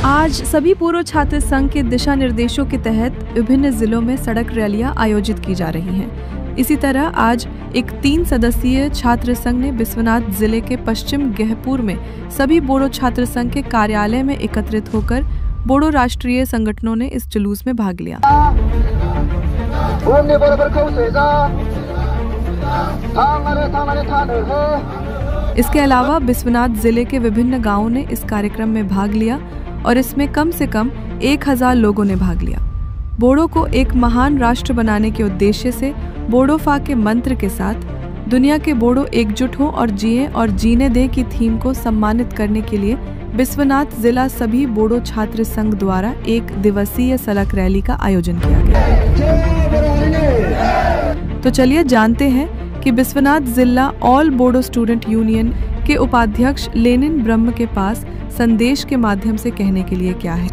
आज सभी पूर्व छात्र संघ के दिशा निर्देशों के तहत विभिन्न जिलों में सड़क रैलियां आयोजित की जा रही हैं। इसी तरह आज एक 3 सदस्यीय छात्र संघ ने बिस्वनाथ जिले के पश्चिम गहपुर में सभी बोडो छात्र संघ के कार्यालय में एकत्रित होकर बोडो राष्ट्रीय संगठनों ने इस जुलूस में भाग लिया। इसके अलावा बिस्वनाथ जिले के विभिन्न गांवों ने इस कार्यक्रम में भाग लिया और इसमें कम से कम 1000 लोगों ने भाग लिया। बोडो को एक महान राष्ट्र बनाने के उद्देश्य से बोडोफा के मंत्र के साथ दुनिया के बोडो एकजुट हो और जिए और जीने दे की थीम को सम्मानित करने के लिए बिस्वनाथ जिला सभी बोडो छात्र संघ द्वारा 1 दिवसीय सड़क रैली का आयोजन किया गया। तो चलिए जानते हैं कि बिस्वनाथ जिला ऑल बोडो स्टूडेंट यूनियन के उपाध्यक्ष लेनिन ब्रह्म के पास संदेश के माध्यम से कहने के लिए क्या है।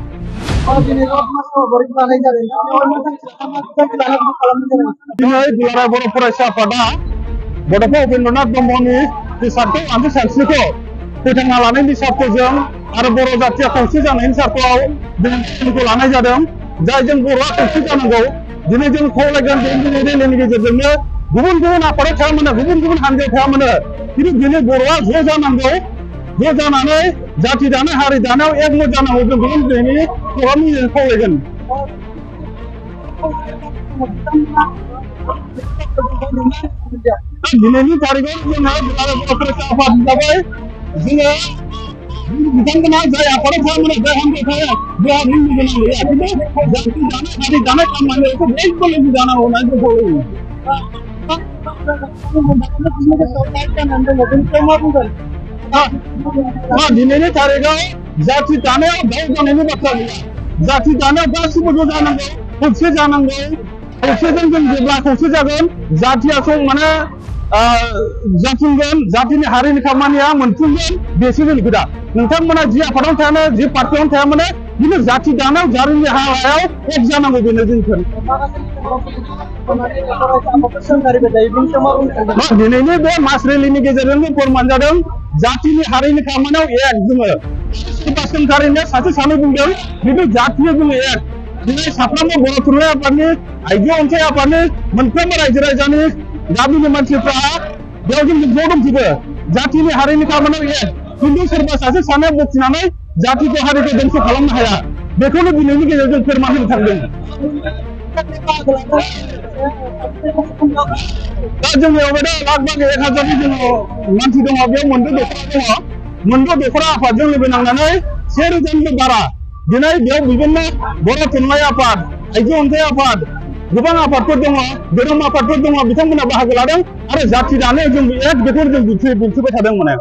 गुबुन आफादाव थाया मानो गुबुन हानजायाव थाया मानो खिन्थु दिनै बर'आ ज' जानांगौ, ज' जानानै जाथि दानाय हारि दानायाव एकमत जानांगौ। जों गुबुन दिनैनि प्रग्रामनि जों खावलायगोन। दिनैनि तारिखआव जोंहा फरायसा आफाद हिसाबै जोङो बिथांमोना जाय आफादाव थाया मानो जाय हानजायाव थाया बेहा हिन्दु गोनां गैया, खिन्थु जाथि दानाय हारि दानाय खामानियाव बयबो लोगो जानांगौ होननानै जों खावलायो। दिनैनि तारिखआव जाथि दानायाव दाउ जानायनि बाथ्रा गैया। जाथि दानायाव गासिबो ज' जानांगौ, खौसे जानांगौ। खौसेजों जों जेब्ला खौसे जागोन जाथिया सम माने जाफुंगोन, जातिनि हारिनि खामानिया मोनफुंगोन, बेसो जोंनि खोथा। नोंथांमोना जि आफादाव थाया मानो जि पार्टियावनो थाया मानो बिदिनो जाथि दानायाव जारिनि हायाव एक जानांगौ, बेनो जोंखौ। दिनैनि बे मास रेलिनि गेजेरजों फोरमान जादों जातिनि हारिनि खामानियाव एक जोङो। सोरबा सोंखारिनो सासे सानै बुंदों खिन्थु जातियाव जोङो एक। दिनै साफ्रोमबो बर' थुनलाइ आफादनि आइजो अनसाइ आफादनि मोनफ्रोमबो रायजो राजानि गामिनि मानसिफ्रा बेयाव जों ज' दंजोबो। जातिनि हारिनि खामानियाव एक, खिन्थु सोरबा सासे सानै बखिनानै जातिखौ हारिखौ धंस खालामनो हाया। बेखौनो दिनैनि गेजेरजों फोरमान होनो थांदों। दा जोंनियाव दा लाख 1000 जोङो मानसि दङ, बेयाव मोनद' दख'रा दङ। मोनद' दख'रा आफादजों लोगो नांनानै 1000 बारा दिनै बेयाव बिभिन्न बर' थुनलाइ आफाद, आइजो अनसाइ आफाद, गोबां आफादफोर दङ, धोरोम आफादफोर दङ, बिथांमोना बाहागो लादों आरो जाथि दानायाव जों एक बेखौ जों दिन्थिबाय थादों माने।